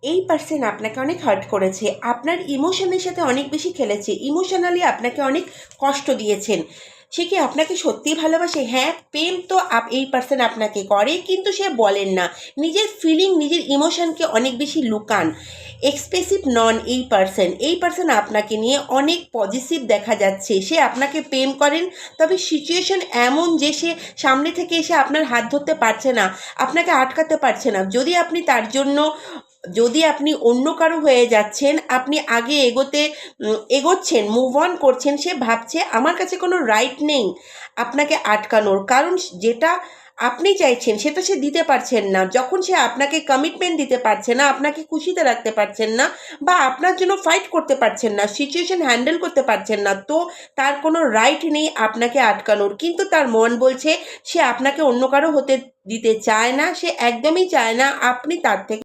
এই পার্সন আপনাকে অনেক হার্ট করেছে, আপনার ইমোশনের সাথে অনেক বেশি খেলেছে, ইমোশনালি আপনাকে অনেক কষ্ট দিয়েছেন। সে কি আপনাকে সত্যিই ভালোবাসে? হ্যাঁ, প্রেম তো এই পার্সন আপনাকে করে, কিন্তু সে বলেন না। নিজের ফিলিং, নিজের ইমোশনকে অনেক বেশি লুকান, এক্সপ্রেসিভ নন এই পার্সন আপনাকে নিয়ে অনেক পজিটিভ দেখা যাচ্ছে। সে আপনাকে প্রেম করেন, তবে সিচুয়েশন এমন যে সে সামনে থেকে এসে আপনার হাত ধরতে পারছে না, আপনাকে আটকাতে পারছে না। যদি আপনি অন্য কারো হয়ে যাচ্ছেন, আপনি আগে এগোচ্ছেন, মুভ অন করছেন, সে ভাবছে আমার কাছে কোনো রাইট নেই আপনাকে আটকানোর, কারণ যেটা আপনি চাইছেন সেটা সে দিতে পারছেন না। যখন সে আপনাকে কমিটমেন্ট দিতে পারছে না, আপনাকে খুশিতে রাখতে পারছেন না, বা আপনার জন্য ফাইট করতে পারছেন না, সিচুয়েশন হ্যান্ডেল করতে পারছেন না, তো তার কোনো রাইট নেই আপনাকে আটকানোর। কিন্তু তার মন বলছে সে আপনাকে অন্য কারো হতে দিতে চায় না, সে একদমই চায় না আপনি তার থেকে